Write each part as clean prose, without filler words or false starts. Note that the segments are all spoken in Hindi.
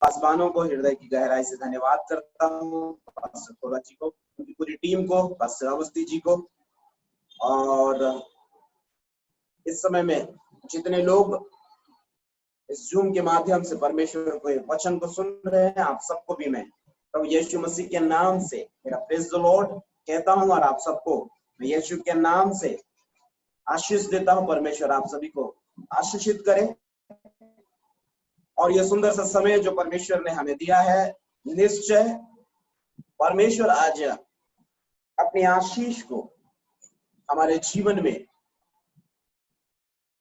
पासवानों को हृदय की गहराई से धन्यवाद करता हूँ, पास्टर कोला जी को, उनकी पूरी टीम को, पास्टर अवस्थी जी को, और इस समय में जितने लोग इस जूम के माध्यम से परमेश्वर के वचन को सुन रहे हैं, आप सबको भी मैं प्रभु यीशु मसीह के नाम से मेरा प्रेज द लॉर्ड कहता हूँ, और आप सबको मैं यीशु के नाम से आशीष देता हूँ। परमेश्वर आप सभी को आशीषित करे, और यह सुंदर सा समय जो परमेश्वर ने हमें दिया है, निश्चय परमेश्वर आज अपनी आशीष को हमारे जीवन में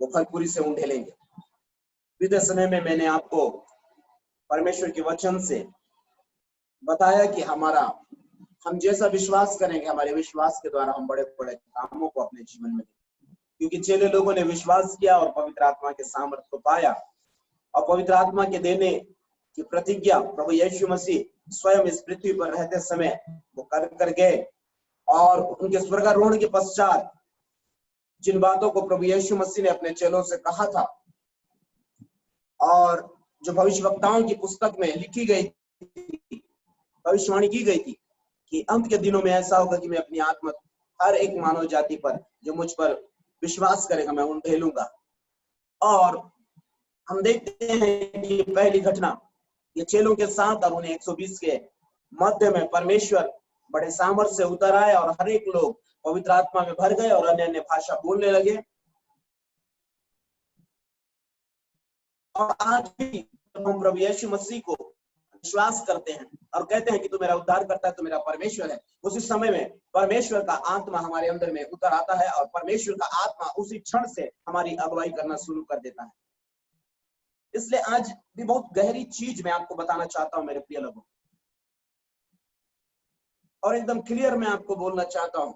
वो भरपूरी से उंडेलेंगे। बीते समय में मैंने आपको परमेश्वर के वचन से बताया कि हम जैसा विश्वास करेंगे, हमारे विश्वास के द्वारा हम बड़े बड़े कामों को अपने जीवन में, क्योंकि चेले लोगों ने विश्वास किया और पवित्र आत्मा के सामर्थ्य को पाया, और पवित्र आत्मा के देने की प्रतिज्ञा प्रभु यीशु मसीह स्वयं इस पृथ्वी पर रहते समय वो कर गए। और उनके स्वर्गारोहण के पश्चात जिन बातों को प्रभु यीशु मसीह ने अपने चेलों से कहा था, और जो भविष्यवक्ताओं की पुस्तक में लिखी गई थी, भविष्यवाणी की गई थी कि अंत के दिनों में ऐसा होगा कि मैं अपनी आत्मा हर एक मानव जाति पर जो मुझ पर विश्वास करेगा मैं उंडेलूंगा। और हम देखते हैं कि पहली घटना ये चेलों के साथ, और उन्हें 120 के मध्य में परमेश्वर बड़े सामर्थ्य से उतर आए और हर एक लोग पवित्र आत्मा में भर गए और अन्य अन्य भाषा बोलने लगे। और आज भी हम प्रभु यीशु मसीह को विश्वास करते हैं और कहते हैं कि तू मेरा उद्धार करता है, तो मेरा परमेश्वर है, उसी समय में परमेश्वर का आत्मा हमारे अंदर में उतर आता है और परमेश्वर का आत्मा उसी क्षण से हमारी अगुवाई करना शुरू कर देता है। इसलिए आज भी बहुत गहरी चीज मैं आपको बताना चाहता हूं मेरे प्रिय लोगों, और एकदम क्लियर मैं आपको बोलना चाहता हूं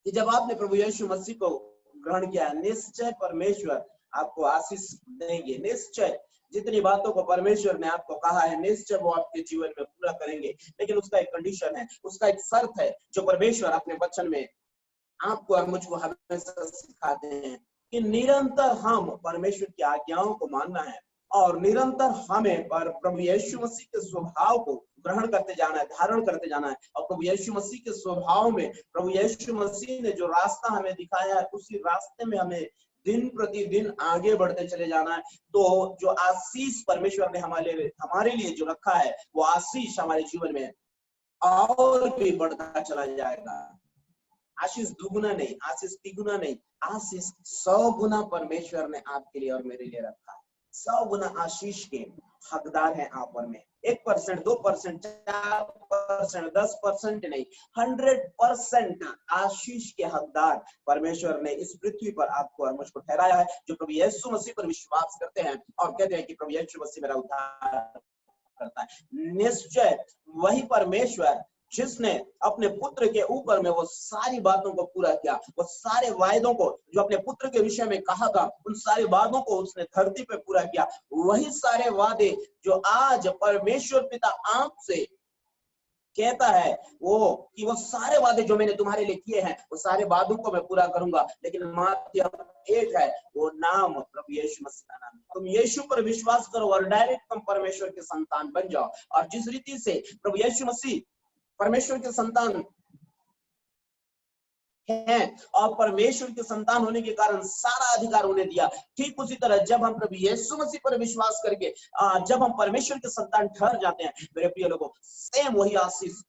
कि जब आपने प्रभु यीशु मसीह को ग्रहण किया, निश्चय परमेश्वर आपको आशीष देंगे। निश्चय जितनी बातों को परमेश्वर ने आपको कहा है, निश्चय वो आपके जीवन में पूरा करेंगे। लेकिन उसका एक कंडीशन है, उसका एक शर्त है जो परमेश्वर अपने वचन में आपको और मुझको हमेशा सिखाते हैं कि निरंतर हम परमेश्वर की आज्ञाओं को मानना है, और निरंतर हमें प्रभु यीशु मसीह के स्वभाव को ग्रहण करते जाना है, धारण करते जाना है। और प्रभु यीशु मसीह के स्वभाव में प्रभु यीशु मसीह ने जो रास्ता हमें दिखाया है, उसी रास्ते में हमें दिन प्रतिदिन आगे बढ़ते चले जाना है। तो जो आशीष परमेश्वर ने हमारे लिए जो रखा है, वो आशीष हमारे जीवन में और भी बढ़ता चला जाएगा। आशीष दुगुना नहीं, आशीष तिगुना नहीं, आशीष 100 गुना परमेश्वर ने आपके लिए और मेरे लिए रखा है। 100 गुना आशीष के हकदार हैं आप और मैं। 1%, 2%, 4%, 10% नहीं, 100% आशीष के हकदार परमेश्वर ने इस पृथ्वी पर आपको और मुझको ठहराया है, जो प्रभु यीशु मसीह पर विश्वास करते हैं और कहते हैं कि प्रभु यीशु मसीह मेरा उद्धार करता है। निश्चय वही परमेश्वर जिसने अपने पुत्र के ऊपर में वो सारी बातों को पूरा किया, वो सारे वायदों को जो अपने पुत्र के विषय में कहा था, उन सारे वादों को उसने धरती पे पूरा किया। वही सारे वादे जो आज परमेश्वर पिता आपसे कहता है कि वो सारे वादे जो मैंने तुम्हारे लिए किए हैं, वो सारे वादों को मैं पूरा करूंगा। लेकिन माध्यम एक है, वो नाम प्रभु यीशु मसीह का नाम। तुम यीशु पर विश्वास करो और डायरेक्ट तुम परमेश्वर के संतान बन जाओ। और जिस रीति से प्रभु यीशु मसीह परमेश्वर के संतान हैं और परमेश्वर के संतान होने के कारण सारा अधिकार उन्हें दिया, ठीक उसी तरह जब हम प्रभु यीशु मसीह पर विश्वास करके जब हम परमेश्वर के संतान ठहर जाते हैं, मेरे प्रिय लोगों, सेम वही आशीष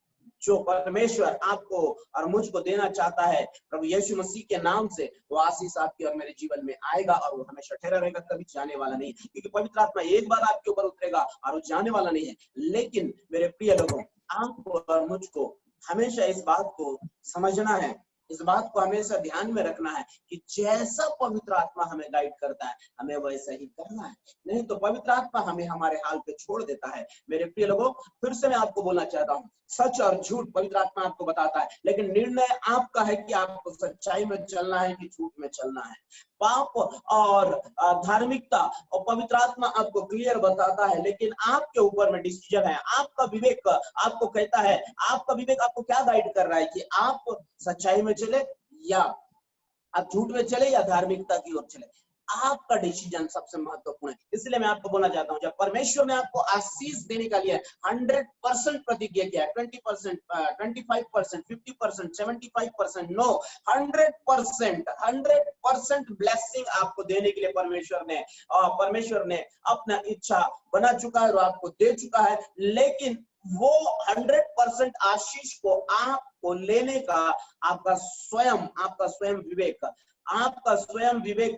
जो परमेश्वर आपको और मुझको देना चाहता है प्रभु यीशु मसीह के नाम से, वो आशीष आपके और मेरे जीवन में आएगा और वो हमेशा ठहरा रहेगा, कभी जाने वाला नहीं। क्योंकि पवित्र आत्मा एक बार आपके ऊपर उतरेगा और वो जाने वाला नहीं है। लेकिन मेरे प्रिय लोगों, आपको और मुझको हमेशा इस बात को समझना है, इस बात को हमेशा ध्यान में रखना है कि जैसा पवित्र आत्मा हमें गाइड करता है, हमें वैसा ही करना है। नहीं तो पवित्र आत्मा हमें हमारे हाल पे छोड़ देता है। मेरे प्रिय लोगों, फिर से मैं आपको बोलना चाहता हूँ, सच और झूठ पवित्र आत्मा आपको बताता है, लेकिन निर्णय आपका है कि आपको सच्चाई में चलना है कि झूठ में चलना है। पाप और धार्मिकता और पवित्र आत्मा आपको क्लियर बताता है, लेकिन आपके ऊपर में डिसीजन है। आपका विवेक आपको कहता है, आपका विवेक आपको क्या गाइड कर रहा है कि आप सच्चाई में चले या आप झूठ में चले या धार्मिकता की ओर चले। आपका डिसीजन सबसे महत्वपूर्ण है। इसलिए मैं आपको बोलना चाहता हूं, जब परमेश्वर ने आपको आशीष देने का लिए 100% प्रतिज्ञा किया, 20%, 25%, 50%, 75%, नो, 100% ब्लेसिंग आपको देने के लिए परमेश्वर ने अपना इच्छा बना चुका है और आपको दे चुका है। लेकिन वो 100% आशीष को आपको लेने का आपका स्वयं विवेक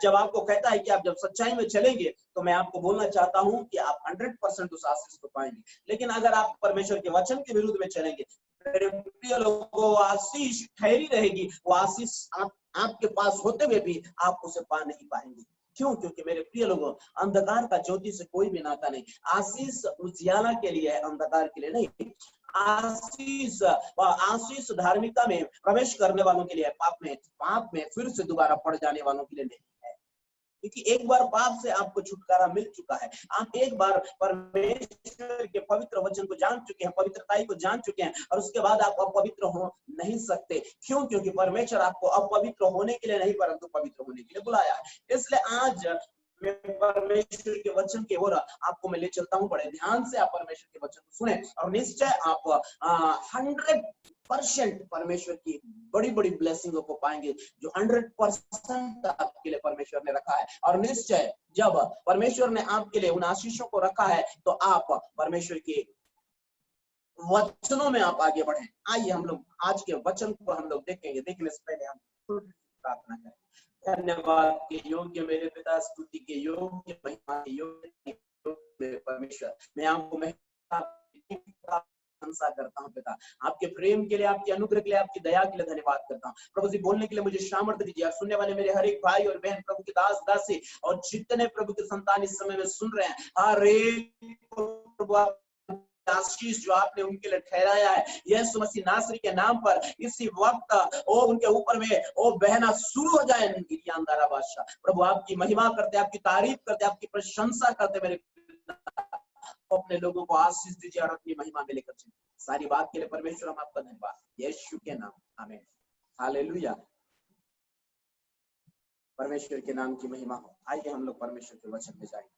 जब आपको कहता है कि आप जब सच्चाई में चलेंगे, तो मैं आपको बोलना चाहता हूं कि आप 100% उस आशीष को पाएंगे। लेकिन अगर आप परमेश्वर के वचन के विरुद्ध में चलेंगे, प्रिय लोगों, आशीष ठहरी रहेगी। वो आशीष आपके पास होते हुए भी आप उसे पा नहीं पाएंगे। क्यों? क्योंकि मेरे प्रिय लोगों, अंधकार का ज्योति से कोई भी नाता नहीं। आशीष उजियाला के लिए है, अंधकार के लिए नहीं। आशीष धार्मिकता में प्रवेश करने वालों के लिए, पाप में फिर से दोबारा पड़ जाने वालों के लिए नहीं है। क्योंकि एक बार पाप से आपको छुटकारा मिल चुका है। आप एक बार परमेश्वर के पवित्र वचन को जान चुके हैं, पवित्रताई को जान चुके हैं, और उसके बाद आप अपवित्र हो नहीं सकते। क्यों? क्योंकि परमेश्वर आपको अपवित्र होने के लिए नहीं, परंतु पवित्र होने के लिए बुलाया है। इसलिए आज मैं परमेश्वर के वचन की ओर आपको मैं ले चलता हूं। बड़े ध्यान से आप परमेश्वर के वचन को सुने, और निश्चय आप 100% परमेश्वर की बड़ी बड़ी ब्लेसिंगों को पाएंगे, जो 100% आपके लिए परमेश्वर ने रखा है। और निश्चय जब परमेश्वर ने आपके लिए उन आशीषों को रखा है, तो आप परमेश्वर के वचनों में आप आगे बढ़े। आइए हम लोग आज के वचन को हम लोग देखेंगे। देखने से पहले हम प्रार्थना करें। धन्यवाद के योग्य मेरे पिता, स्तुति के योग्य, महिमा के योग्य परमेश्वर, मैं आपको प्रशंसा करता हूँ पिता। आपके प्रेम के लिए, आपके अनुग्रह के लिए, आपकी दया के लिए धन्यवाद करता हूँ प्रभु जी। बोलने के लिए मुझे सामर्थ्य दीजिए, और सुनने वाले मेरे हर एक भाई और बहन, प्रभु के दास दासी, और जितने प्रभु के संतान इस समय में सुन रहे हैं, हर एक प्रभु आशीष जो आपने उनके लिए ठहराया है, यीशु मसीह नासरी के नाम पर इसी वक्त ओ उनके ऊपर में ओ बहना शुरू हो जाए। अंधारा बादशाह प्रभु आपकी महिमा करते, आपकी तारीफ करते, आपकी प्रशंसा करते, मेरे अपने लोगों को आशीष दीजिए और अपनी महिमा में लेकर चलिए। सारी बात के लिए परमेश्वर हम आपका धन्यवाद, यीशु के नाम, आमीन, हालेलुया। परमेश्वर के नाम की महिमा हो। आइए हम लोग परमेश्वर के वचन में जाएंगे,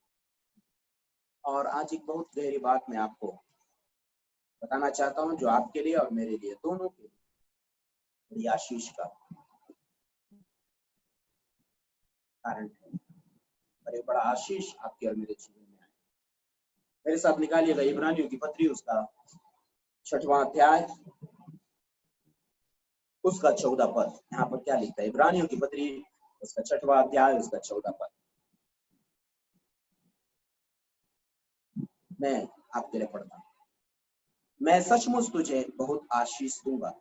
और आज एक बहुत गहरी बात मैं आपको बताना चाहता हूं, जो आपके लिए और मेरे लिए, दोनों के लिए आशीष का कारण है। और एक बड़ा आशीष आपके और मेरे जीवन में आए। मेरे साथ निकालिएगा इब्रानियों की पत्री, उसका 6वां अध्याय, उसका 14 पद। यहाँ पर क्या लिखता है? इब्रानियों की पत्री, उसका 6वां अध्याय, उसका 14 पद। मैं आपके लिए पढ़ता हूं। मैं सचमुच तुझे बहुत आशीष दूंगा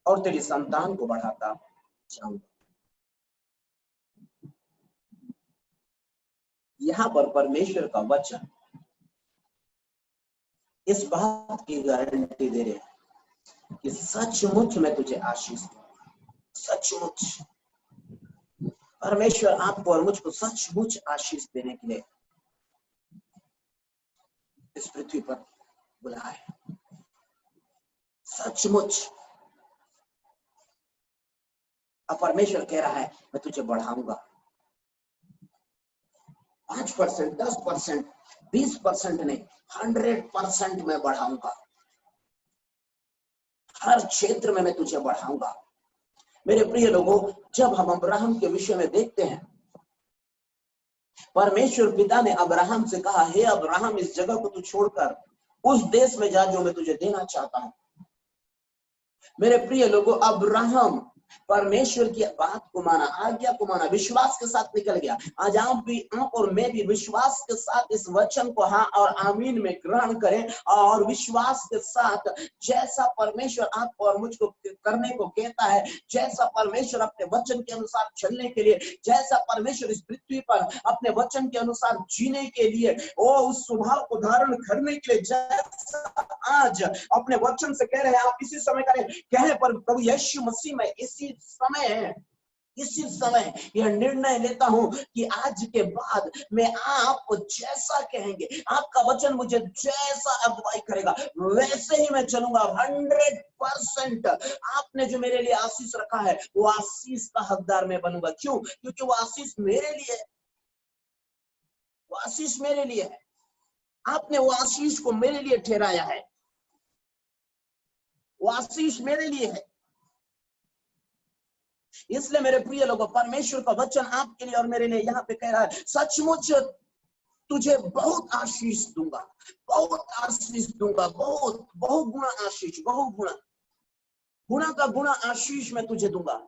और तेरी संतान को बढ़ाता जाऊंगा। यहाँ पर परमेश्वर का वचन इस बात की गारंटी दे रहे हैं कि सचमुच मैं तुझे आशीष दूंगा। सचमुच परमेश्वर आपको और मुझको सचमुच आशीष देने के लिए इस पृथ्वी पर बुलाया है। सचमुच अब परमेश्वर कह रहा है, मैं तुझे बढ़ाऊंगा। 5%, 10%, 20% नहीं, 100% मैं बढ़ाऊंगा। हर क्षेत्र में मैं तुझे बढ़ाऊंगा। मेरे प्रिय लोगों, जब हम अब्राहम के विषय में देखते हैं, परमेश्वर पिता ने अब्राहम से कहा, हे अब्राहम, इस जगह को तू छोड़कर उस देश में जा जो मैं तुझे देना चाहता हूं। मेरे प्रिय लोगों, अब्राहम परमेश्वर की बात को माना, आज्ञा को माना, विश्वास के साथ निकल गया। आज आप और मैं भी विश्वास के साथ इस वचन को हाँ और आमीन में ग्रहण करें, और विश्वास के साथ जैसा परमेश्वर आपको और मुझको करने को कहता है, जैसा परमेश्वर अपने वचन के अनुसार चलने के लिए, जैसा परमेश्वर इस पृथ्वी पर अपने वचन के अनुसार जीने के लिए, वो उस स्वभाव को धारण करने के लिए जैसा आज अपने वचन से कह रहे हैं, आप इसी समय करें। कहे पर प्रभु यीशु मसीह में इसी समय इसी समय यह निर्णय लेता हूं कि आज के बाद मैं आपको जैसा कहेंगे, आपका वचन मुझे जैसा अगुवाई करेगा वैसे ही मैं चलूंगा। 100% आपने जो मेरे लिए आशीष रखा है वो आशीष का हकदार मैं बनूंगा। क्यों? क्योंकि वो आशीष मेरे लिए है, वो आशीष मेरे लिए है। आपने वो आशीष को मेरे लिए ठहराया है, वो आशीष मेरे लिए है। इसलिए मेरे प्रिय लोगों, परमेश्वर का वचन आपके लिए और मेरे लिए यहाँ पे कह रहा है, सचमुच तुझे बहुत आशीष दूंगा, बहुत आशीष दूंगा, बहुत बहुगुणा आशीष, बहुगुणा, गुणा का गुणा आशीष मैं तुझे दूंगा,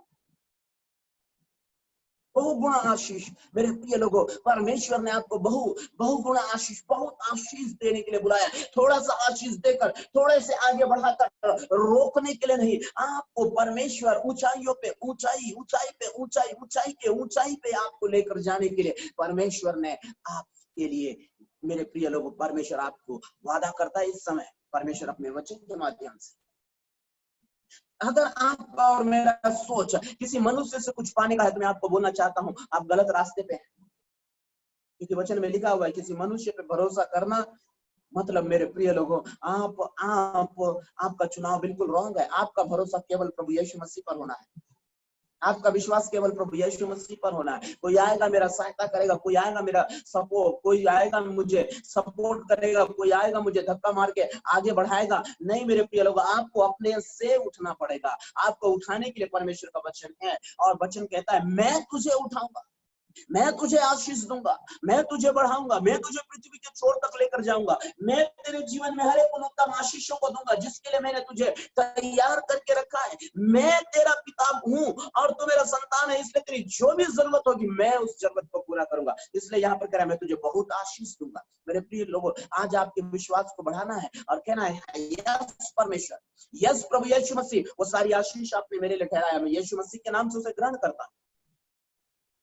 बहुगुणा आशीष। मेरे प्रिय लोगों, परमेश्वर ने आपको बहुगुणा आशीष, बहुत आशीष देने के लिए बुलाया। थोड़ा सा आशीष देकर, थोड़े से आगे बढ़ाकर रोकने के लिए नहीं, आपको परमेश्वर ऊंचाइयों पे ऊंचाई, ऊंचाई पे ऊंचाई, ऊंचाई के ऊंचाई पे आपको लेकर जाने के लिए परमेश्वर ने आपके लिए, मेरे प्रिय लोगों, परमेश्वर आपको वादा करता है इस समय, परमेश्वर अपने वचन के माध्यम से। अगर आपका और मेरा सोच किसी मनुष्य से कुछ पाने का है तो मैं आपको बोलना चाहता हूं, आप गलत रास्ते पे हैं। क्योंकि वचन में लिखा हुआ है, किसी मनुष्य पे भरोसा करना मतलब, मेरे प्रिय लोगों, आपका चुनाव बिल्कुल रॉन्ग है। आपका भरोसा केवल प्रभु यीशु मसीह पर होना है। आपका विश्वास केवल प्रभु यीशु मसीह पर होना है। कोई आएगा मेरा सहायता करेगा, कोई आएगा मेरा सपोर्ट, कोई आएगा मुझे सपोर्ट करेगा, कोई आएगा मुझे धक्का मार के आगे बढ़ाएगा, नहीं मेरे प्रिय लोग, आपको अपने से उठना पड़ेगा। आपको उठाने के लिए परमेश्वर का वचन है, और वचन कहता है मैं तुझे उठाऊंगा, मैं तुझे आशीष दूंगा, मैं तुझे बढ़ाऊंगा, मैं तुझे पृथ्वी के छोर तक लेकर जाऊंगा, मैं तेरे जीवन में हर एक उत्तम आशीषों को दूंगा जिसके लिए मैंने तुझे तैयार करके रखा है। मैं तेरा पिता हूं और तू मेरा संतान है, इसलिए तेरी जो भी जरूरत होगी मैं उस जरूरत को पूरा करूंगा। इसलिए यहाँ पर कह रहा है मैं तुझे बहुत आशीष दूंगा। मेरे प्रिय लोगों, आज आपके विश्वास को बढ़ाना है और कहना है यस परमेश्वर, यस प्रभु यीशु मसीह, वो सारी आशीष आपने मेरे लिए ठहराया, मैं यीशु मसीह के नाम से उसे ग्रहण करता हूं।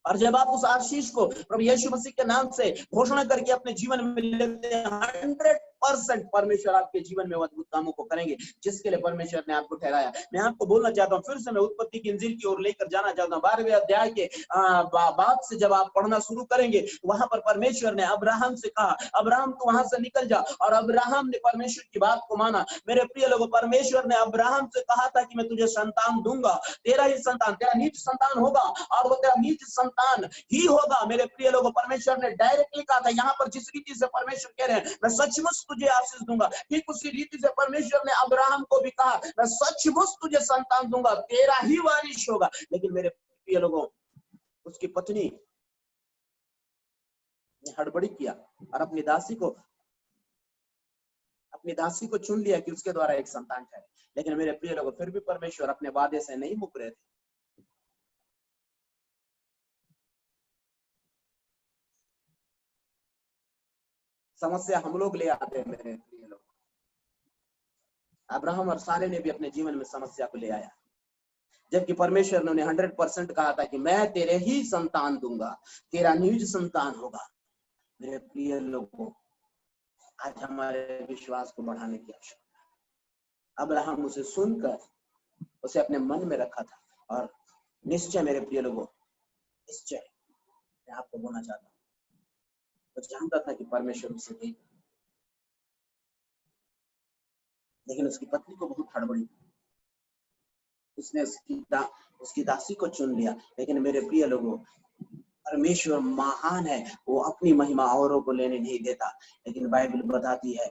और जब आप उस आशीष को प्रभु यीशु मसीह के नाम से घोषणा करके अपने जीवन में लेते हैं, 100% परमेश्वर आपके जीवन में अद्भुत कामों को करेंगे जिसके लिए परमेश्वर ने आपको ठहराया। मैं आपको बोलना चाहता हूँ, फिर से मैं उत्पत्ति की इंजील की ओर लेकर जाना चाहता हूँ। 12वें अध्याय के बाद से जब आप पढ़ना शुरू करेंगे, वहां पर परमेश्वर ने अब्राहम से कहा, अब्राहम तू वहां से निकल जा, और अब्राहम ने परमेश्वर की बात को माना। मेरे प्रिय लोगों, परमेश्वर ने अब्राहम से कहा था कि मैं तुझे संतान दूंगा, तेरा ही संतान, तेरा नीच संतान होगा, और वो तेरा नीच संतान ही होगा। मेरे प्रिय लोगों, परमेश्वर ने डायरेक्टली कहा था। यहाँ पर जिस रीति से परमेश्वर कह रहे हैं मैं सचमुच तुझे आशीष दूंगा, ठीक उसी रीति से परमेश्वर ने अब्राहम को भी कहा मैं सचमुच तुझे संतान दूंगा, तेरा ही वारिस होगा। लेकिन मेरे प्रिय लोगों, उसकी पत्नी ने हड़बड़ी किया और अपनी दासी को चुन लिया कि उसके द्वारा एक संतान ठहरे। लेकिन मेरे प्रिय लोगों, फिर भी परमेश्वर अपने वादे से नहीं मुकर रहे थे। समस्या हम लोग ले आते हैं मेरे प्रिय लोग। अब्राहम और सारे ने भी अपने जीवन में समस्या को ले आया, जबकि परमेश्वर ने उन्हें 100% कहा था कि मैं तेरे ही संतान दूंगा, तेरा निज संतान होगा। मेरे प्रिय लोगों, आज हमारे विश्वास को बढ़ाने की आवश्यकता है। अब्राहम उसे सुनकर उसे अपने मन में रखा था, और निश्चय मेरे प्रिय लोगों, निश्चय मैं आपको बोलना चाहता हूँ, वो जानता था कि परमेश्वर उसे देगा, लेकिन उसकी पत्नी को बहुत हड़बड़ी, उसने उसकी दासी को चुन लिया। लेकिन मेरे प्रिय लोगों, परमेश्वर महान है, वो अपनी महिमा औरों को लेने नहीं देता। लेकिन बाइबल बताती है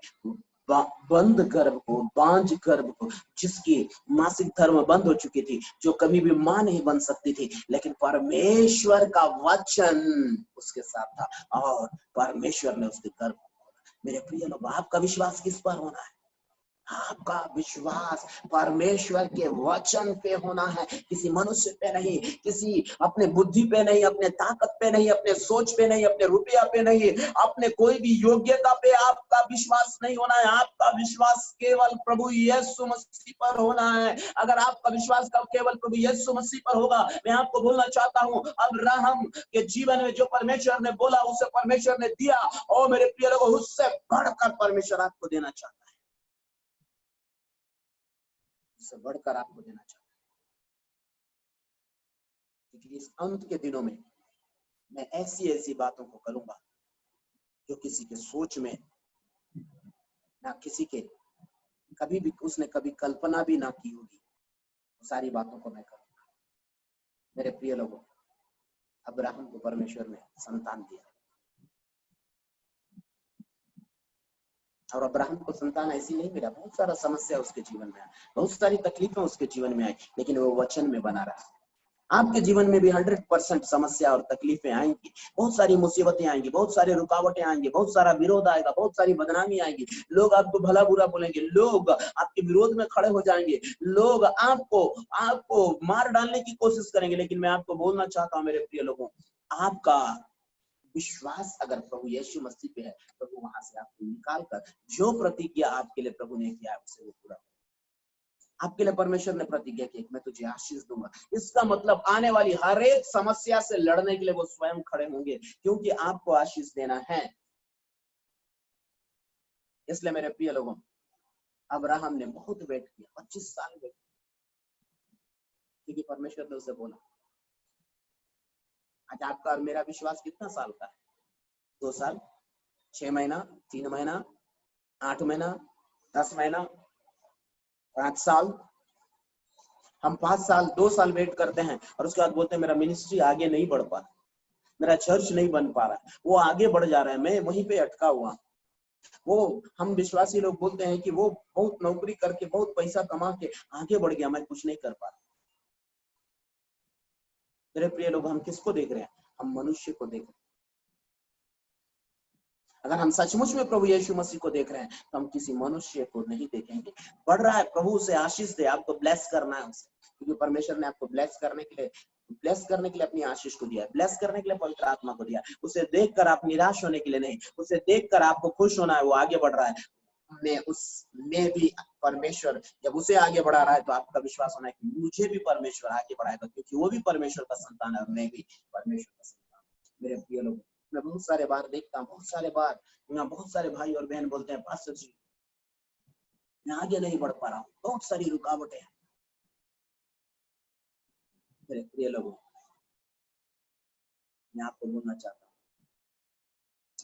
बंद गर्भ को, बांझ गर्भ को, जिसकी मासिक धर्म बंद हो चुकी थी, जो कभी भी मां नहीं बन सकती थी, लेकिन परमेश्वर का वचन उसके साथ था और परमेश्वर ने उसके गर्भ को खोला। मेरे प्रिय लोग, आपका विश्वास किस पर होना है? आपका विश्वास परमेश्वर के वचन पे होना है, किसी मनुष्य पे नहीं, किसी अपने बुद्धि पे नहीं, अपने ताकत पे नहीं, अपने सोच पे नहीं, अपने रुपया पे नहीं, अपने कोई भी योग्यता पे आपका विश्वास नहीं होना है। आपका विश्वास केवल प्रभु यीशु मसीह पर होना है। अगर आपका विश्वास केवल प्रभु यीशु मसीह पर होगा, मैं आपको बोलना चाहता हूँ, अब्राहम के जीवन में जो परमेश्वर ने बोला उसे परमेश्वर ने दिया, और मेरे प्रिय लोगों, उससे बढ़कर परमेश्वर आपको देना चाहता है, से बढ़कर आपको देना चाहता है। क्योंकि इस अंत के दिनों में मैं ऐसी ऐसी बातों को करूंगा जो किसी के सोच में ना, किसी के कभी भी उसने कभी कल्पना भी ना की होगी, सारी बातों को मैं करूंगा। मेरे प्रिय लोगों, अब्राहम को परमेश्वर ने संतान दिया, और अब्राहम को संतान ऐसी नहीं मिला, बहुत सारा समस्या उसके जीवन में आया, बहुत सारी तकलीफें उसके जीवन में आई, लेकिन वो वचन में बना रहा। आपके जीवन में भी 100% समस्या और तकलीफें आएंगी, बहुत सारी मुसीबतें आएंगी, बहुत सारी रुकावटें आएंगी, बहुत सारा विरोध आएगा, बहुत सारी बदनामी आएगी, लोग आपको भला बुरा बोलेंगे, लोग आपके विरोध में खड़े हो जाएंगे, लोग आपको मार डालने की कोशिश करेंगे। लेकिन मैं आपको बोलना चाहता हूँ मेरे प्रिय लोगों, आपका विश्वास अगर प्रभु यीशु मसीह पे है, प्रभु वहां से आपको निकाल कर जो प्रतिज्ञा आपके लिए प्रभु ने किया है उसे वो पूरा। आपके लिए परमेश्वर ने प्रतिज्ञा की, मैं तुझे आशीष दूंगा। इसका मतलब आने वाली हर एक समस्या से लड़ने के लिए वो स्वयं खड़े होंगे, क्योंकि आपको आशीष देना है। इसलिए मेरे प्रिय लोगों, अब्राहम ने बहुत वेट किया, 25 साल वेट, क्योंकि परमेश्वर ने उसे बोला। आज आपका और मेरा विश्वास कितना साल का है? 2 साल, 6 महीना, 3 महीना, 8 महीना, 10 महीना, 5 साल। हम 5 साल 2 साल वेट करते हैं और उसके बाद बोलते हैं मेरा मिनिस्ट्री आगे नहीं बढ़ पा, मेरा चर्च नहीं बन पा रहा। वो आगे बढ़ जा रहा है, मैं वहीं पे अटका हुआ। वो हम विश्वासी लोग बोलते हैं कि वो बहुत नौकरी करके बहुत पैसा कमा के आगे बढ़ गया, मैं कुछ नहीं कर पा रहा। मेरे प्रिय लोग, हम किसको देख रहे हैं? हम मनुष्य को देख रहे हैं। अगर हम सचमुच में प्रभु यीशु मसीह को देख रहे हैं तो हम किसी मनुष्य को नहीं देखेंगे। बढ़ रहा है, प्रभु उसे आशीष दे, आपको ब्लेस करना है उसे, क्योंकि परमेश्वर ने आपको ब्लेस करने के लिए अपनी आशीष को दिया है, ब्लेस करने के लिए पवित्र आत्मा को दिया। उसे देखकर आप निराश होने के लिए नहीं, उसे देखकर आपको खुश होना है, वो आगे बढ़ रहा है। मैं भी परमेश्वर जब उसे आगे बढ़ा रहा है तो आपका विश्वास होना है कि मुझे भी परमेश्वर आगे बढ़ाएगा, क्योंकि वो भी परमेश्वर का संतान है और मैं भी परमेश्वर का संतान। मेरे प्रिय लोग, मैं बहुत सारे बार देखता हूँ, बहुत सारे बार यहाँ बहुत सारे भाई और बहन बोलते हैं पास्टर जी मैं आगे नहीं बढ़ पा रहा हूँ, बहुत सारी रुकावटें हैं। मेरे प्रिय लोगों, मैं आपको बोलना चाहता हूँ,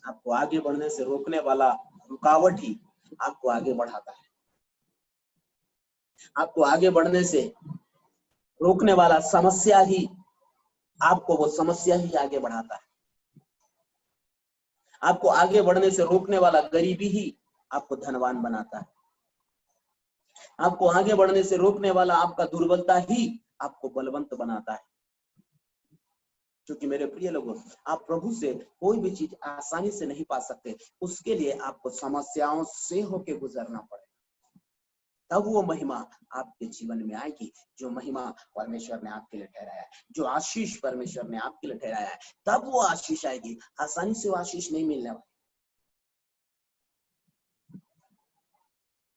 आपको आगे बढ़ने से रोकने वाला रुकावट ही आपको आगे बढ़ाता है। आपको आगे बढ़ने से रोकने वाला समस्या ही आपको वो समस्या ही आगे बढ़ाता है। आपको आगे बढ़ने से रोकने वाला गरीबी ही आपको धनवान बनाता है। आपको आगे बढ़ने से रोकने वाला आपका दुर्बलता ही आपको बलवंत बनाता है। क्योंकि मेरे प्रिय लोगों, आप प्रभु से कोई भी चीज आसानी से नहीं पा सकते, उसके लिए आपको समस्याओं से होके गुजरना पड़ेगा, तब वो महिमा आपके जीवन में आएगी। जो महिमा परमेश्वर ने आपके लिए ठहराया है, जो आशीष परमेश्वर ने आपके लिए ठहराया है, तब वो आशीष आएगी। आसानी से वो आशीष नहीं मिलने वाली।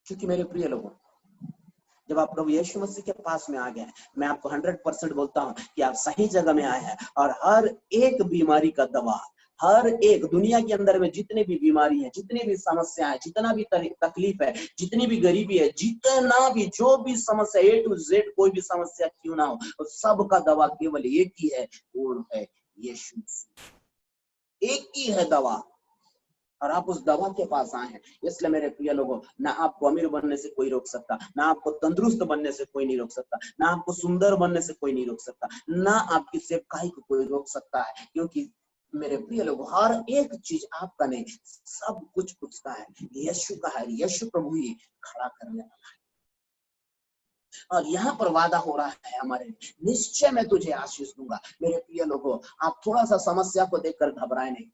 क्योंकि मेरे प्रिय लोगों, जब आप प्रभु यीशु मसीह के पास में आ गए, मैं आपको 100% बोलता हूं कि आप सही जगह में आए हैं। और हर एक बीमारी का दवा, हर एक दुनिया के अंदर में जितने भी बीमारी है, जितनी भी समस्या है, जितना भी तकलीफ है, जितनी भी गरीबी है, जितना भी जो भी समस्या A to Z कोई भी समस्या क्यों ना हो, तो सब का दवा केवल एक ही है, वो है यीशु मसीह। एक ही है दवा, और आप उस दवा के पास आए हैं। इसलिए मेरे प्रिय लोगों, ना आपको अमीर बनने से कोई रोक सकता, ना आपको तंदुरुस्त बनने से कोई नहीं रोक सकता, ना आपको सुंदर बनने से कोई नहीं रोक सकता, ना आपकी सेवकाई को कोई रोक सकता है। क्योंकि मेरे प्रिय लोगों, हर एक चीज आपका नहीं, सब कुछ उसका है, यीशु का है। यीशु प्रभु ही खड़ा करने वाला है। और यहाँ पर वादा हो रहा है हमारे, निश्चय मैं तुझे आशीष दूंगा। मेरे प्रिय लोगों, आप थोड़ा सा समस्या को देखकर घबराए नहीं,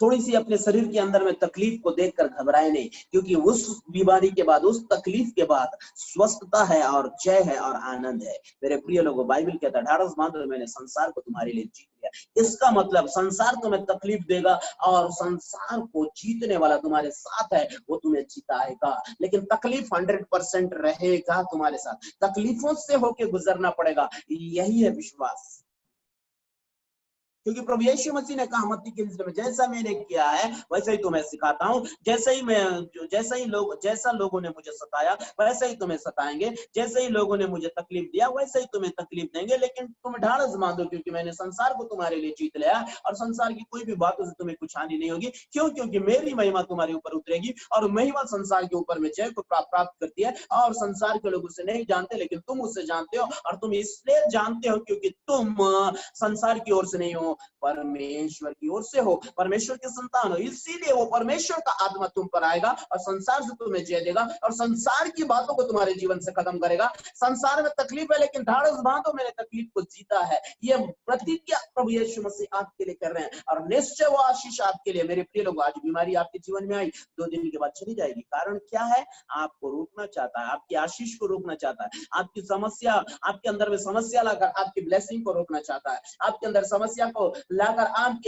थोड़ी सी अपने शरीर के अंदर में तकलीफ को देखकर घबराए नहीं, क्योंकि उस बीमारी के बाद, उस तकलीफ के बाद स्वस्थता है और जय है और आनंद है। मेरे प्रिय लोगों, बाइबल कहता है 18 माह मैंने संसार को तुम्हारे लिए जीत लिया। इसका मतलब संसार तुम्हें तकलीफ देगा और संसार को जीतने वाला तुम्हारे साथ है, वो तुम्हें जिताएगा। लेकिन तकलीफ 100% रहेगा तुम्हारे साथ, तकलीफों से होके गुजरना पड़ेगा। यही है विश्वास। क्योंकि प्रभु यीशु मसीह ने कहा मत्ती के इंजील में, जैसा मैंने किया है वैसा ही तुम्हें सिखाता हूँ, जैसा लोगों ने मुझे सताया वैसा ही तुम्हें सताएंगे, जैसे ही लोगों ने मुझे तकलीफ दिया वैसे ही तुम्हें तकलीफ देंगे, लेकिन तुम ढाढ़स बांधो क्योंकि मैंने संसार को तुम्हारे लिए जीत लिया और संसार की कोई भी बातों से तुम्हें कुछ हानि नहीं होगी। क्यों? क्योंकि मेरी महिमा तुम्हारे ऊपर उतरेगी और महिमा संसार के ऊपर में जय को प्राप्त करती है, और संसार के लोग उसे नहीं जानते लेकिन तुम उसे जानते हो, और तुम इसलिए जानते हो क्योंकि तुम संसार की ओर से नहीं हो, परमेश्वर की ओर से हो, परमेश्वर के संतान हो। इसीलिए वो परमेश्वर का आत्मा तुम पर आएगा और संसार से तुम्हें जय देगा और संसार की बातों को तुम्हारे जीवन से खत्म करेगा। संसार में तकलीफ है लेकिन ढाढ़स बांधो, मैंने तकलीफ को जीता है। ये प्रतिज्ञा प्रभु यीशु मसीह आपके लिए कर रहे हैं और निश्चय वो आशीष आपके लिए। मेरे प्रिय लोग, आज बीमारी आपके जीवन में आई, 2 दिन के बाद चली जाएगी। कारण क्या है? आपको रोकना चाहता है, आपकी आशीष को रोकना चाहता है, आपकी समस्या, आपके अंदर में समस्या लाकर आपकी ब्लेसिंग को रोकना चाहता है, आपके अंदर समस्या को लाकर आप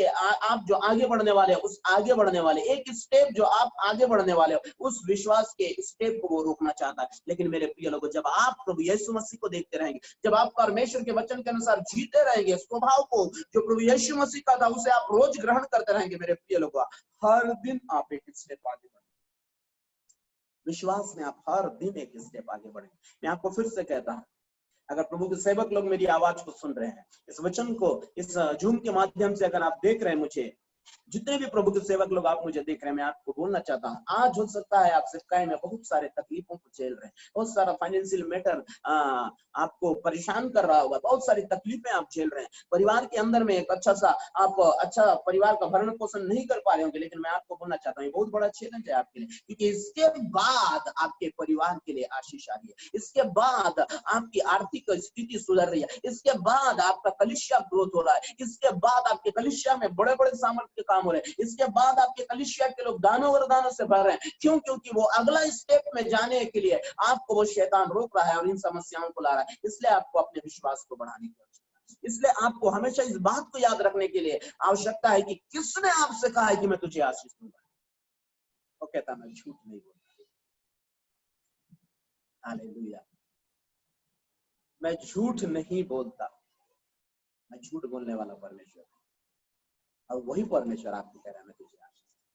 जो आगे बढ़ने वाले हैं, उस आगे बढ़ने वाले एक स्टेप जो आप आगे बढ़ने वाले हो, उस विश्वास के स्टेप को वो रोकना चाहता है। लेकिन मेरे प्रिय लोगों, जब आप प्रभु यीशु मसीह को देखते रहेंगे, जब आप परमेश्वर के वचन के अनुसार जीते रहेंगे, स्वभाव को जो प्रभु यीशु मसीह का था उसे आप रोज ग्रहण करते रहेंगे, मेरे प्रिय लोगों, हर दिन आप एक स्टेप आगे बढ़ेंगे। विश्वास में आप हर दिन एक स्टेप आगे बढ़ेंगे। मैं आपको फिर से कहता हूं, अगर प्रभु के सेवक लोग मेरी आवाज को सुन रहे हैं, इस वचन को इस जूम के माध्यम से अगर आप देख रहे हैं, मुझे जितने भी प्रभु के सेवक लोग आप मुझे देख रहे हैं, मैं आपको बोलना चाहता हूँ, आज हो सकता है आप सिक्काई में बहुत सारे तकलीफों को झेल रहे हैं, बहुत सारा फाइनेंशियल मैटर आपको परेशान कर रहा होगा, बहुत सारी तकलीफें आप झेल रहे हैं, परिवार के अंदर में एक अच्छा परिवार का भरण पोषण नहीं कर पा रहे होंगे। लेकिन मैं आपको बोलना चाहता हूँ, ये बहुत बड़ा चैलेंज है आपके लिए, क्योंकि इसके बाद आपके परिवार के लिए आशीष आ रही है, इसके बाद आपकी आर्थिक स्थिति सुधर रही है, इसके बाद आपका कलीसिया ग्रोथ हो रहा है, इसके बाद आपके कलीसिया में बड़े बड़े सामर्थ्य के काम हो रहे हैं, इसके बाद आपके कलीसिया के लोग दानों वरदानों से भर रहे हैं। क्यों? क्योंकि वो अगला स्टेप में जाने के लिए आपको वो शैतान रोक रहा है और इन समस्याओं को ला रहा है। इसलिए आपको अपने विश्वास को बढ़ाने की आवश्यकता है। इसलिए आपको हमेशा इस बात को याद रखने के लिए आवश्यकता है कि किसने आपसे कहा है कि मैं तुझे आशीष दूंगा। वो कहता मैं झूठ नहीं बोलता। हालेलुया। मैं झूठ नहीं बोलता, मैं झूठ बोलने वाला परमेश्वर, और वही परमेश्वर आपको कह रहा है मैं तुझे आशीष दूंगा।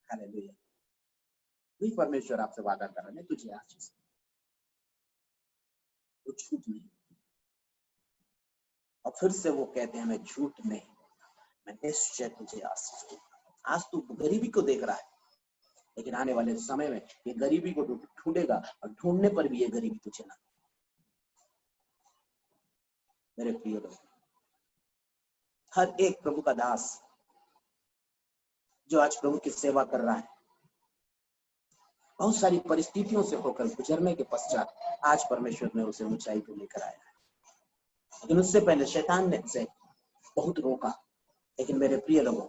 हालेलुया। वही परमेश्वर आपसे वादा कर रहा है मैं तुझे आशीष दूंगा, वो झूठ नहीं। और फिर से वो कहते हैं मैं झूठ नहीं बोलता, मैं निश्चय तुझे आशीष दूंगा। आज तू गरीबी को देख रहा है, लेकिन आने वाले समय में ये गरीबी को ढूंढेगा और ढूंढने पर भी ये गरीबी तुझे ना। मेरे प्रिय लोग, हर एक प्रभु का दास जो आज प्रभु की सेवा कर रहा है, बहुत सारी परिस्थितियों से होकर गुजरने के पश्चात आज परमेश्वर ने उसे ऊंचाई पर लेकर आया है। लेकिन उससे पहले शैतान ने उसे बहुत रोका। लेकिन मेरे प्रिय लोगों,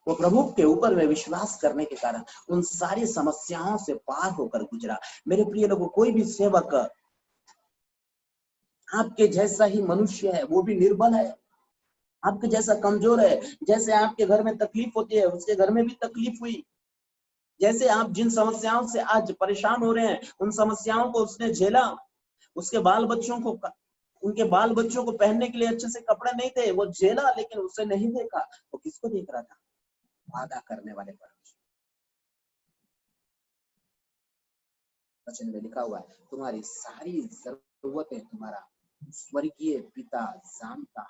वो प्रभु के ऊपर में विश्वास करने के कारण उन सारी समस्याओं से पार होकर गुजरा। मेरे प्रिय लोगों, कोई भी सेवक आपके जैसा ही मनुष्य है, वो भी निर्बल है, आपके जैसा कमजोर है। जैसे आपके घर में तकलीफ होती है, उसके घर में भी तकलीफ हुई। जैसे आप जिन समस्याओं से आज परेशान हो रहे हैं, उन समस्याओं को उसने झेला। उसके उनके बाल बच्चों को पहनने के लिए अच्छे से कपड़े नहीं थे, वो झेला, लेकिन उसे नहीं देखा। वो किसको देख रहा था? वादा करने वाले परमेश्वर। वचन में लिखा हुआ है, तुम्हारी सारी जरूरतें तुम्हारा स्वर्गीय पिता जानता है,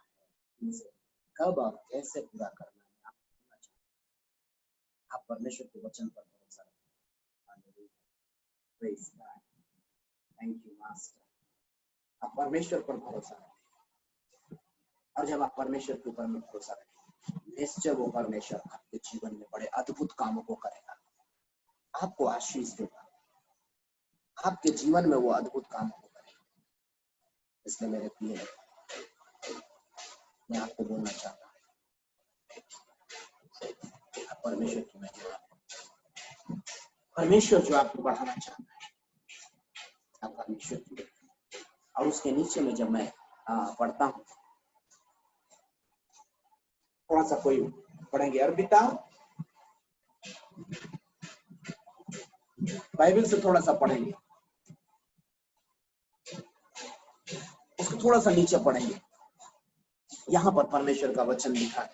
इनसे कब और कैसे पूरा करना है आप परमेश्वर के वचन पर भरोसा रखें। Thank you master. आप परमेश्वर पर भरोसा रखें, और जब आप परमेश्वर के ऊपर भरोसा रखें, निश्चय वो परमेश्वर आपके जीवन में बड़े अद्भुत कामों को करेगा, आपको आशीष देगा, आपके जीवन में वो अद्भुत कामों को करेगा। इसलिए मेरे प्रिय, मैं आपको बोलना चाहता हूँ, आप परमेश्वर की महिमा, परमेश्वर जो आपको बढ़ाना चाहता है, आप परमेश्वर की। और उसके नीचे में जब मैं पढ़ता हूँ, थोड़ा सा कोई पढ़ेंगे, अर्पिता बाइबल से थोड़ा सा पढ़ेंगे, उसको थोड़ा सा नीचे पढ़ेंगे। यहाँ पर परमेश्वर का वचन लिखा है,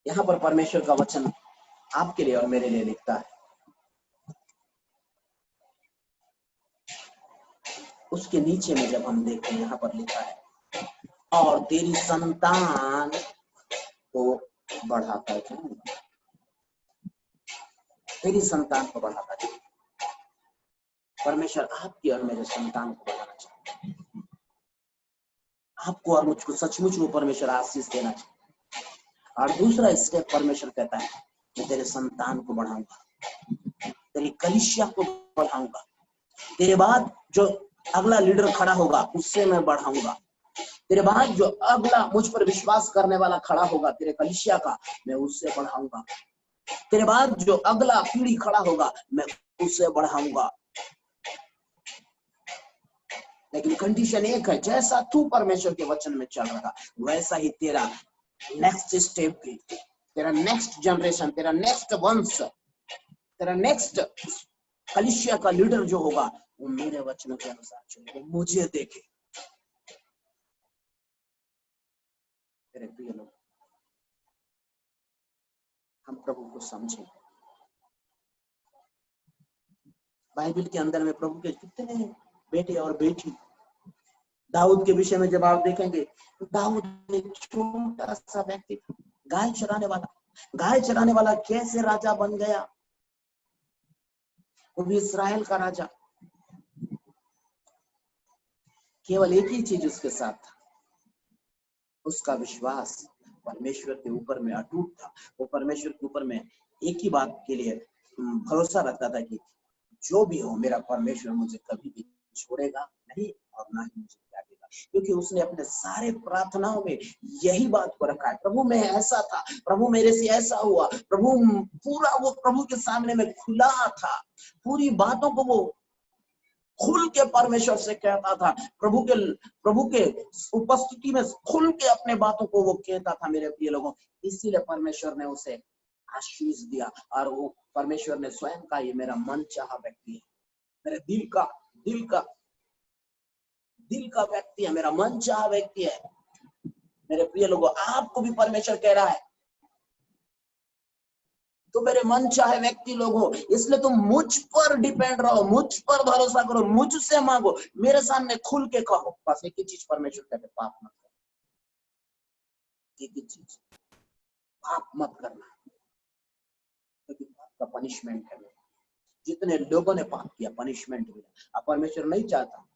यहाँ पर परमेश्वर का वचन आपके लिए और मेरे लिए लिखता है। उसके नीचे में जब हम देखें, यहाँ पर लिखा है, और तेरी संतान को बढ़ाता जाऊंगा, तेरी संतान को बढ़ाता जाऊंगा। परमेश्वर आपकी और मेरे संतान को बढ़ाना चाहता है। आपको और मुझको सचमुच वो परमेश्वर आशीष देना चाहता है। और दूसरा स्टेप परमेश्वर कहता है, मैं तेरे संतान को बढ़ाऊंगा, तेरी कलीसिया को बढ़ाऊंगा, तेरे बाद जो अगला लीडर खड़ा होगा उससे मैं बढ़ाऊंगा, तेरे बाद जो अगला मुझ पर विश्वास करने वाला खड़ा होगा तेरे कलीसिया का, मैं उससे बढ़ाऊंगा, तेरे बाद जो अगला पीढ़ी खड़ा होगा मैं उससे बढ़ाऊंगा। लेकिन कंडीशन एक है, जैसा तू परमेश्वर के वचन में चल रहा वैसा ही तेरा नेक्स्ट स्टेप भी, तेरा नेक्स्ट जनरेशन, तेरा नेक्स्ट वंश, तेरा नेक्स्ट कलीसिया का लीडर जो होगा वो मेरे वचनों के अनुसार चले, वो मुझे देखे। मेरे प्रिय लोग, हम प्रभु को समझें। बाइबल के अंदर में प्रभु के कितने बेटे और बेटी। दाऊद के विषय में जब आप देखेंगे तो दाऊद एक छोटा सा व्यक्ति था, गाय चराने वाला कैसे राजा बन गया, वो भी इस्राएल का राजा। केवल एक ही चीज उसके साथ था, उसका विश्वास परमेश्वर के ऊपर में अटूट था। वो परमेश्वर के ऊपर में एक ही बात के लिए भरोसा रखता था कि जो भी हो मेरा परमेश्वर मुझे कभी भी छोड़ेगा नहीं और ना ही मुझे त्यागेगा, क्योंकि उसने अपने सारे प्रार्थनाओं में यही बात को रखा है, प्रभु मैं ऐसा था, प्रभु मेरे से ऐसा हुआ, प्रभु पूरा वो प्रभु के सामने में खुला था, पूरी बातों को वो खुल के परमेश्वर से कहता था, प्रभु के उपस्थिति में खुल के अपने बातों को वो कहता था। मेरे प्रिय लोगों, इसीलिए परमेश्वर ने उसे आशीष दिया और वो परमेश्वर ने स्वयं कहा ये मेरा मन चाहा व्यक्ति है, मेरे दिल का व्यक्ति है, मेरा मन चाहा व्यक्ति है। मेरे प्रिय लोगों, आपको भी परमेश्वर कह रहा है तो मेरे मन चाहे व्यक्ति लोग हो, इसलिए तुम मुझ पर डिपेंड रहो, मुझ पर भरोसा करो, मुझसे मांगो, मेरे सामने खुल के कहो। बस एक ही चीज परमेश्वर कहते, पाप मत करो। एक ही चीज, पाप मत करना, क्योंकि पाप का पनिशमेंट है। जितने लोगों ने पाप किया पनिशमेंट मिला। अब परमेश्वर नहीं चाहता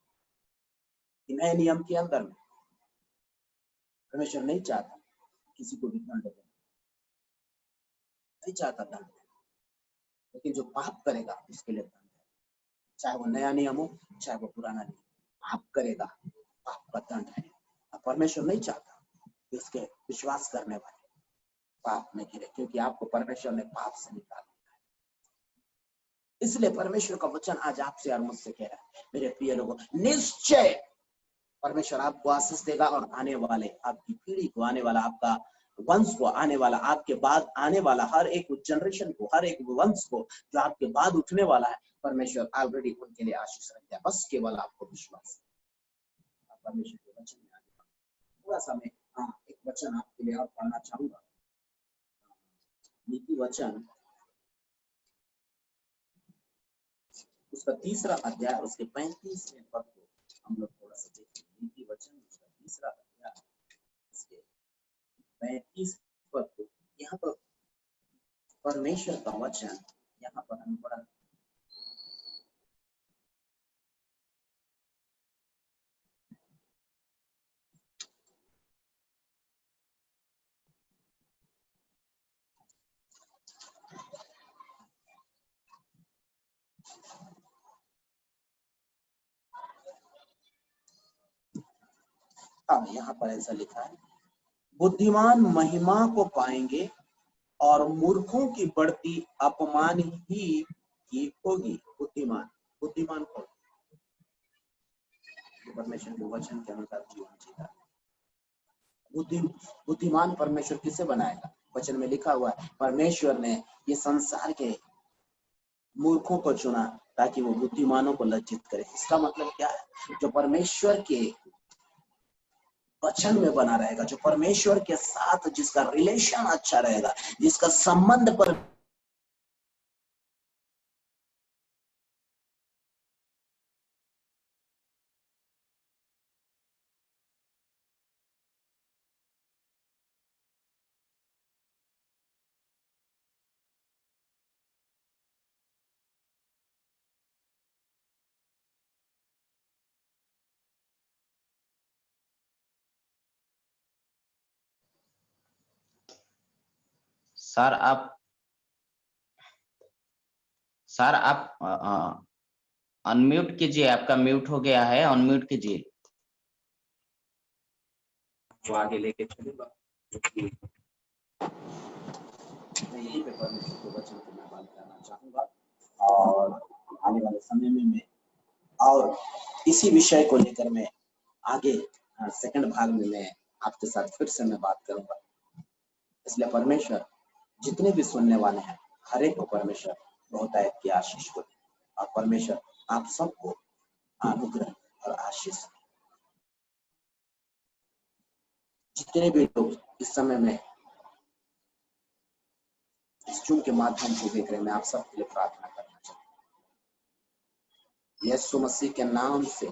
कि नए नियम के अंदर में परमेश्वर नहीं चाहता किसी को भी दंड देना, नहीं चाहता दंड देना, लेकिन जो पाप करेगा उसके लिए दंड है। चाहे वो नया नियम हो चाहे वो पुराना नियम, पाप करेगा पाप का दंड है। अब परमेश्वर नहीं चाहता कि उसके विश्वास करने वाले पाप में गिरे, क्योंकि आपको परमेश्वर ने पाप से निकाला। इसलिए परमेश्वर का वचन आज आपसे और मुझसे कह रहा है, मेरे प्रिय लोगों, निश्चय परमेश्वर आपको आशीष देगा और आने वाले आपकी पीढ़ी को, आने वाला आपका वंश को, आने वाला आपके बाद आने वाला हर एक जनरेशन को, हर एक वंश को जो आपके बाद उठने वाला है, परमेश्वर ऑलरेडी उनके लिए आशीष रखता है। बस केवल आपको विश्वास परमेश्वर के वचन में आगे थोड़ा सा मैं एक वचन आपके लिए और पढ़ना चाहूंगा। नीति वचन उसका 3रा अध्याय, उसके 35वें पद को हम लोग थोड़ा सा देखें। नीति वचन उसका 3रा अध्याय, उसके 35 पद को, यहाँ पर परमेश्वर का वचन यहाँ पर हम पढ़ा। यहाँ पर ऐसा लिखा है, बुद्धिमान महिमा को पाएंगे और मूर्खों की बढ़ती अपमान ही की होगी। बुद्धिमान को परमेश्वर के वचन के अनुसार जीवन जीता। बुद्धिमान परमेश्वर किसे बनाएगा? वचन में लिखा हुआ है, परमेश्वर ने ये संसार के मूर्खों को चुना ताकि वो बुद्धिमानों को लज्जित करे। इसका मतलब क्या है? जो परमेश्वर के वचन में बना रहेगा, जो परमेश्वर के साथ जिसका रिलेशन अच्छा रहेगा, जिसका संबंध पर सर आप अनम्यूट कीजिए, आपका म्यूट हो गया है, अनम्यूट कीजिए। तो आगे लेके चलूंगा, यही पे परमेश्वर के वचन को मैं बात करना चाहूंगा, और आने वाले समय में मैं और इसी विषय को लेकर मैं आगे सेकंड भाग में मैं आपके साथ फिर से मैं बात करूंगा। इसलिए परमेश्वर जितने भी सुनने वाले हैं, हर एक को परमेश्वर बहुतायत की आशीष को दे, और परमेश्वर आप सबको अनुग्रह और आशीष। जितने भी लोग इस समय में इस जूम के माध्यम से देख रहे हैं, मैं आप सबके लिए प्रार्थना करना चाहता हूँ। यीशु मसीह के नाम से